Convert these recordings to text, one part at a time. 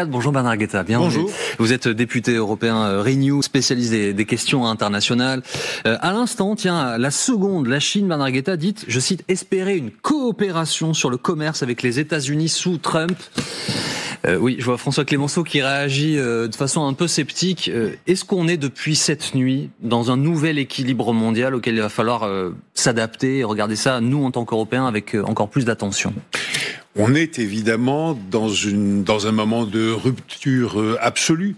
Bonjour Bernard Guetta, bienvenue. Bonjour. Vous êtes député européen Renew, spécialiste des questions internationales. À l'instant, tiens, la seconde, la Chine, Bernard Guetta dit, je cite, espérer une coopération sur le commerce avec les États-Unis sous Trump. Oui, je vois François Clémenceau qui réagit de façon un peu sceptique. Est-ce qu'on est depuis cette nuit dans un nouvel équilibre mondial auquel il va falloir s'adapter et regarder ça, nous en tant qu'Européens, avec encore plus d'attention ? On est évidemment dans un moment de rupture absolue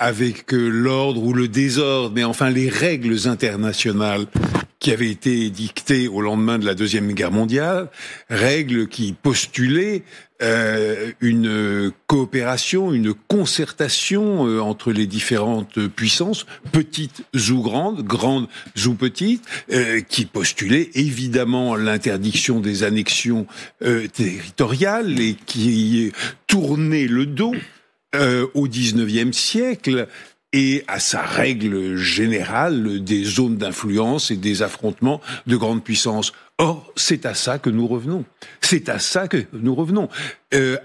avec l'ordre ou le désordre, mais enfin les règles internationales qui avaient été dictées au lendemain de la Deuxième Guerre mondiale, règles qui postulaient une coopération, une concertation entre les différentes puissances, petites ou grandes ou petites, qui postulaient évidemment l'interdiction des annexions territoriales et qui tournaient le dos au XIXe siècle et à sa règle générale des zones d'influence et des affrontements de grandes puissances. Or, c'est à ça que nous revenons.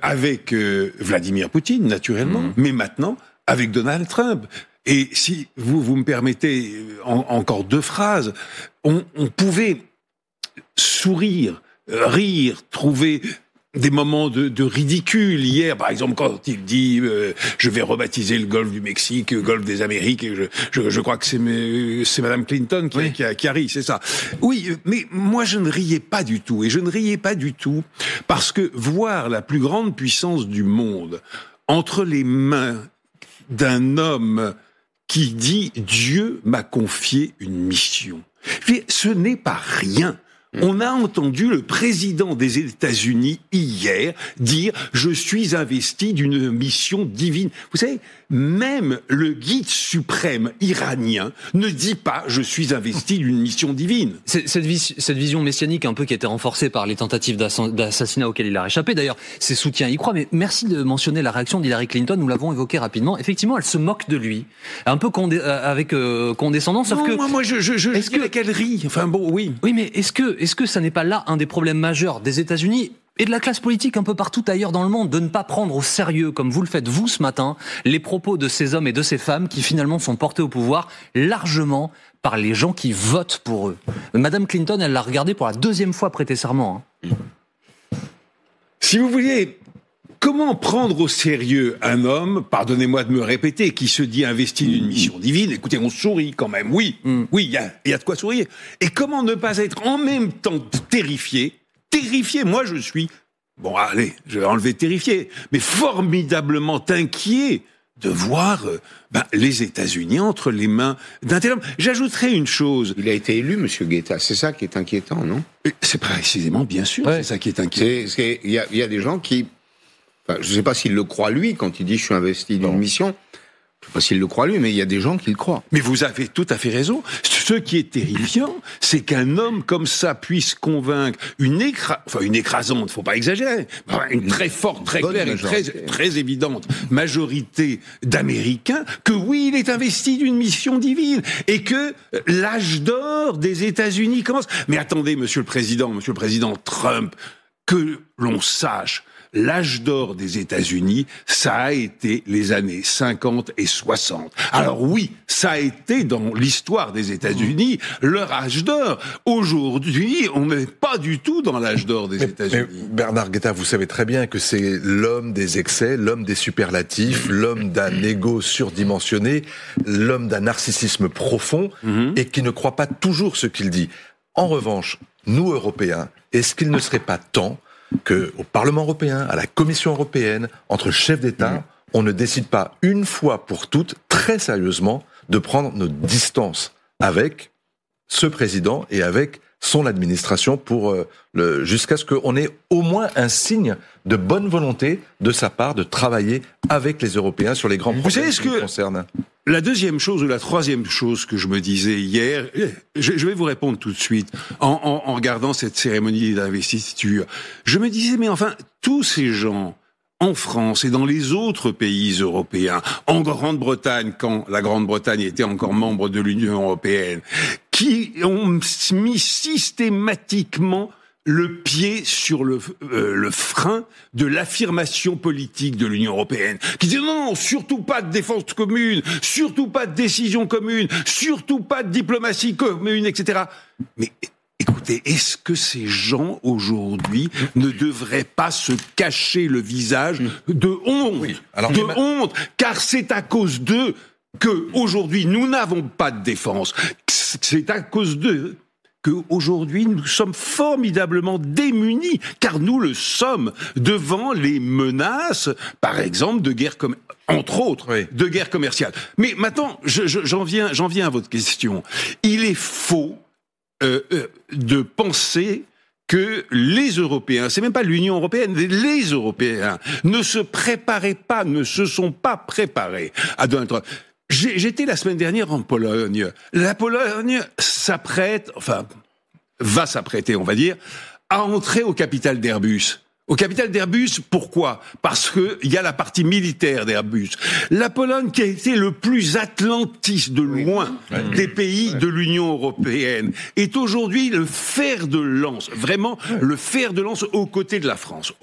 Avec Vladimir Poutine, naturellement, mais maintenant avec Donald Trump. Et si vous me permettez encore deux phrases, on pouvait sourire, rire, trouver des moments de ridicule. Hier, par exemple, quand il dit je vais rebaptiser le golfe du Mexique, golfe des Amériques, et je crois que c'est Madame Clinton qui a ri, c'est ça. Oui, mais moi je ne riais pas du tout, et je ne riais pas du tout parce que voir la plus grande puissance du monde entre les mains d'un homme qui dit Dieu m'a confié une mission, ce n'est pas rien. On a entendu le président des États-Unis hier dire « Je suis investi d'une mission divine ». Vous savez, même le guide suprême iranien ne dit pas « Je suis investi d'une mission divine ». Cette vision messianique un peu qui a été renforcée par les tentatives d'assassinat auxquelles il a réchappé, d'ailleurs, ses soutiens y croient, mais merci de mentionner la réaction d'Hillary Clinton, nous l'avons évoqué rapidement. Effectivement, elle se moque de lui, un peu avec condescendance, sauf que... Moi, je dirais qu'elle rit, enfin bon, oui. Oui, mais est-ce que ça n'est pas là un des problèmes majeurs des États-Unis et de la classe politique un peu partout ailleurs dans le monde, de ne pas prendre au sérieux, comme vous le faites vous ce matin, les propos de ces hommes et de ces femmes qui finalement sont portés au pouvoir largement par les gens qui votent pour eux. Madame Clinton, elle l'a regardé pour la deuxième fois prêter serment. Si vous voulez, comment prendre au sérieux un homme, pardonnez-moi de me répéter, qui se dit investi d'une mission divine? Écoutez, on sourit quand même, oui, il y a de quoi sourire. Et comment ne pas être en même temps terrifié, moi je suis, bon allez, je vais enlever terrifié, mais formidablement inquiet de voir les États-Unis entre les mains d'un tel homme. J'ajouterai une chose. Il a été élu, Monsieur Guetta, c'est ça qui est inquiétant, non? C'est précisément, bien sûr, c'est ça qui est inquiétant. Il y a des gens qui... Enfin, je ne sais pas s'il le croit lui quand il dit « je suis investi d'une mission ». Je ne sais pas s'il le croit lui, mais il y a des gens qui le croient. Mais vous avez tout à fait raison. Ce qui est terrifiant, c'est qu'un homme comme ça puisse convaincre une écrasante, faut pas exagérer, une très forte, très claire et très évidente majorité d'Américains, que oui, il est investi d'une mission divine et que l'âge d'or des États-Unis commence. Mais attendez, Monsieur le Président Trump, que l'on sache, l'âge d'or des États-Unis, ça a été les années 50 et 60. Alors oui, ça a été dans l'histoire des États-Unis leur âge d'or. Aujourd'hui, on n'est pas du tout dans l'âge d'or des États-Unis. Mais Bernard Guetta, vous savez très bien que c'est l'homme des excès, l'homme des superlatifs, l'homme d'un ego surdimensionné, l'homme d'un narcissisme profond et qui ne croit pas toujours ce qu'il dit. En revanche, nous, Européens, est-ce qu'il ne serait pas temps qu'au Parlement européen, à la Commission européenne, entre chefs d'État, on ne décide pas une fois pour toutes, très sérieusement, de prendre nos distances avec ce président et avec son administration pour jusqu'à ce qu'on ait au moins un signe de bonne volonté de sa part de travailler avec les Européens sur les grands problèmes qui nous concernent. La deuxième chose ou la troisième chose que je me disais hier, je vais vous répondre tout de suite, en regardant cette cérémonie d'investiture, je me disais, mais enfin, tous ces gens en France et dans les autres pays européens, en Grande-Bretagne, quand la Grande-Bretagne était encore membre de l'Union européenne, qui ont mis systématiquement le pied sur le frein de l'affirmation politique de l'Union européenne, qui dit non, surtout pas de défense commune, surtout pas de décision commune, surtout pas de diplomatie commune, etc. Mais écoutez, est-ce que ces gens aujourd'hui ne devraient pas se cacher le visage de honte, honte, car c'est à cause d'eux que aujourd'hui nous n'avons pas de défense. C'est à cause d'eux qu'aujourd'hui nous sommes formidablement démunis, car nous le sommes devant les menaces, par exemple, de guerre entre autres, de guerre commerciale. Mais maintenant, j'en viens à votre question. Il est faux de penser que les Européens, c'est même pas l'Union européenne, les Européens ne se sont pas préparés à Donald Trump. J'étais la semaine dernière en Pologne. La Pologne va s'apprêter, on va dire, à entrer au capital d'Airbus. Au capital d'Airbus, pourquoi ? Parce que il y a la partie militaire d'Airbus. La Pologne, qui a été le plus atlantiste de loin des pays de l'Union européenne, est aujourd'hui le fer de lance, vraiment le fer de lance aux côtés de la France,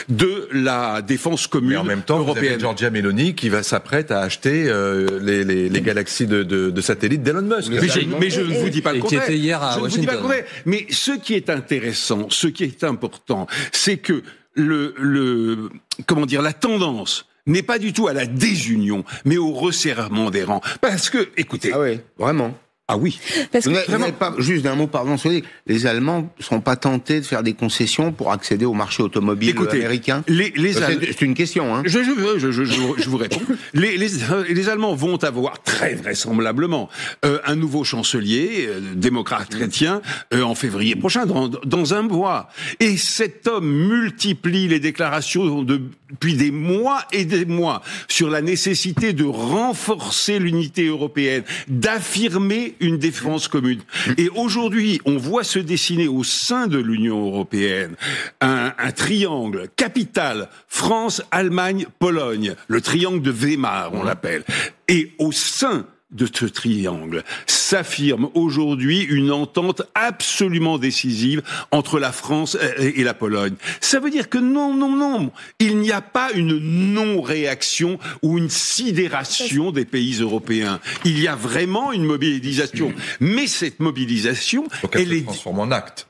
de la défense commune européenne. Mais en même temps, vous avez Giorgia Meloni qui va s'apprêter à acheter les galaxies de satellites d'Elon Musk. Mais je ne vous dis pas le contraire. Qui était hier à Washington. Mais ce qui est intéressant, ce qui est important, c'est que la tendance n'est pas du tout à la désunion, mais au resserrement des rangs. Parce que, écoutez. Ah oui, vraiment. Ah oui. Parce que vous n'avez pas, juste d'un mot, pardon, les Allemands ne sont pas tentés de faire des concessions pour accéder au marché automobile américain. C'est une question, hein. Je vous réponds. Les Allemands vont avoir très vraisemblablement un nouveau chancelier, démocrate chrétien, en février prochain, dans un mois. Et cet homme multiplie les déclarations depuis des mois et des mois sur la nécessité de renforcer l'unité européenne, d'affirmer une défense commune. Et aujourd'hui, on voit se dessiner au sein de l'Union européenne un triangle capital, France, Allemagne, Pologne, le triangle de Weimar, on l'appelle. Et au sein de ce triangle s'affirme aujourd'hui une entente absolument décisive entre la France et la Pologne. Ça veut dire que non, il n'y a pas une non-réaction ou une sidération des pays européens. Il y a vraiment une mobilisation. Mais cette mobilisation, elle se transforme en acte.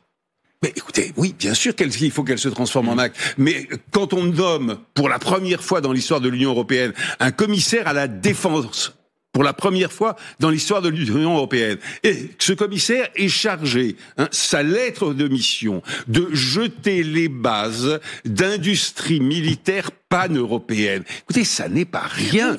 Mais écoutez, oui, bien sûr qu'il faut qu'elle se transforme en acte. Mais quand on nomme, pour la première fois dans l'histoire de l'Union européenne, un commissaire à la défense, pour la première fois dans l'histoire de l'Union européenne. Et ce commissaire est chargé, sa lettre de mission, de jeter les bases d'industrie militaire pan-européenne. Écoutez, ça n'est pas rien.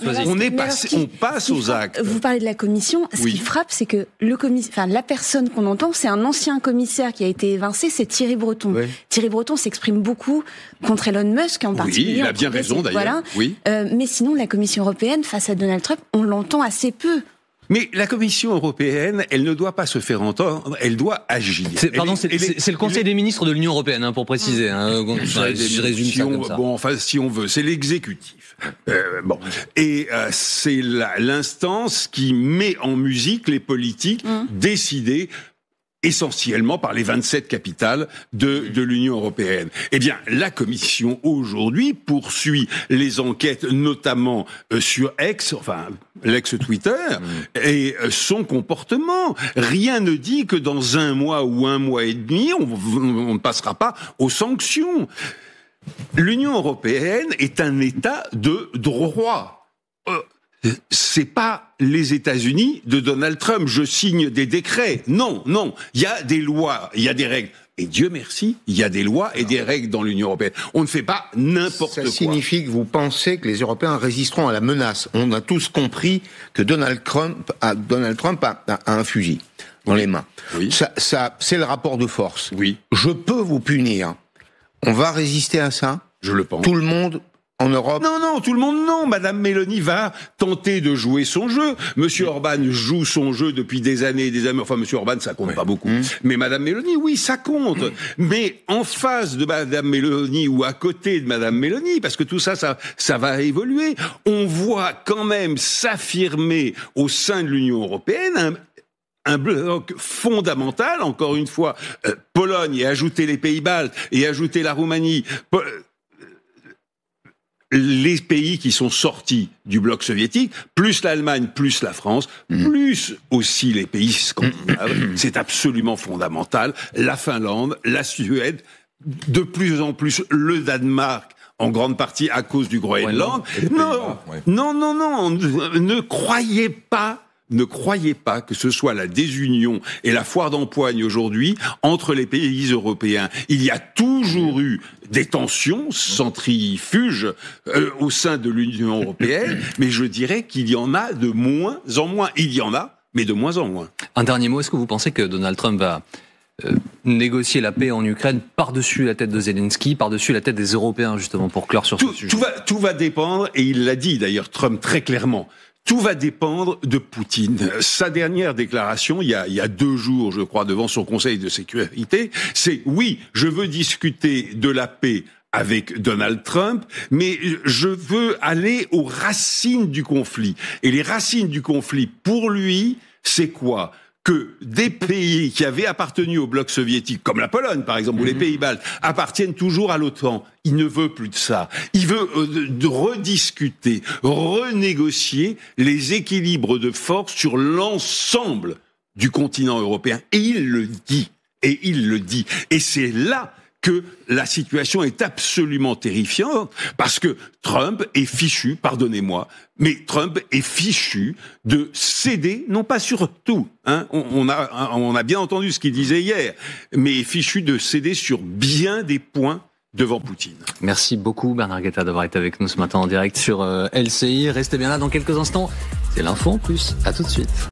On passe aux actes. Vous parlez de la commission. Ce qui frappe, c'est que la personne qu'on entend, c'est un ancien commissaire qui a été évincé, c'est Thierry Breton. Oui. Thierry Breton s'exprime beaucoup contre Elon Musk en particulier. Oui, il a bien raison d'ailleurs. Voilà. Oui. Mais sinon, la Commission européenne, face à Donald Trump, on l'entend assez peu. Mais la Commission européenne, elle ne doit pas se faire entendre, elle doit agir. C'est le Conseil des ministres de l'Union européenne, pour préciser. Je résume ça comme ça. Bon, enfin, si on veut, c'est l'exécutif. Et c'est l'instance qui met en musique les politiques décidées essentiellement par les 27 capitales de l'Union européenne. Eh bien, la Commission, aujourd'hui, poursuit les enquêtes, notamment sur X, l'ex-Twitter, et son comportement. Rien ne dit que dans un mois ou un mois et demi, on ne passera pas aux sanctions. L'Union européenne est un État de droit. C'est pas les États-Unis de Donald Trump. Je signe des décrets. Non. Il y a des lois, il y a des règles. Et Dieu merci, il y a des lois et des règles dans l'Union européenne. On ne fait pas n'importe quoi. Ça signifie que vous pensez que les Européens résisteront à la menace. On a tous compris que Donald Trump a un fusil dans les mains. Oui. Ça, c'est le rapport de force. Oui. Je peux vous punir. On va résister à ça ? Je le pense. Tout le monde en Europe? Non, tout le monde non. Madame Meloni va tenter de jouer son jeu. Monsieur Orban joue son jeu depuis des années et des années. Enfin, Monsieur Orban, ça compte pas beaucoup. Mais Madame Meloni, oui, ça compte. Mais en face de Madame Meloni ou à côté de Madame Meloni, parce que tout ça va évoluer, on voit quand même s'affirmer au sein de l'Union européenne un bloc fondamental, encore une fois, Pologne et ajouter les Pays-Baltes et ajouter la Roumanie, les pays qui sont sortis du bloc soviétique, plus l'Allemagne, plus la France, plus aussi les pays scandinaves, c'est absolument fondamental. La Finlande, la Suède, de plus en plus le Danemark, en grande partie à cause du Groenland. Non, ne croyez pas que ce soit la désunion et la foire d'empoigne aujourd'hui entre les pays européens. Il y a toujours eu des tensions centrifuges au sein de l'Union européenne, mais je dirais qu'il y en a de moins en moins. Il y en a, mais de moins en moins. Un dernier mot, est-ce que vous pensez que Donald Trump va négocier la paix en Ukraine par-dessus la tête de Zelensky, par-dessus la tête des Européens, justement, pour clore sur ce sujet? Tout va dépendre, et il l'a dit d'ailleurs, Trump, très clairement. Tout va dépendre de Poutine. Sa dernière déclaration, il y a 2 jours, je crois, devant son Conseil de sécurité, c'est « Oui, je veux discuter de la paix avec Donald Trump, mais je veux aller aux racines du conflit. » Et les racines du conflit, pour lui, c'est quoi ? Que des pays qui avaient appartenu au bloc soviétique, comme la Pologne par exemple, ou les Pays-Baltes, appartiennent toujours à l'OTAN. Il ne veut plus de ça. Il veut rediscuter, renégocier les équilibres de force sur l'ensemble du continent européen. Et il le dit. Et c'est là que la situation est absolument terrifiante, parce que Trump est fichu, pardonnez-moi, mais Trump est fichu de céder, non pas sur tout, on a bien entendu ce qu'il disait hier, mais est fichu de céder sur bien des points devant Poutine. Merci beaucoup Bernard Guetta d'avoir été avec nous ce matin en direct sur LCI. Restez bien là dans quelques instants. C'est l'info en plus. À tout de suite.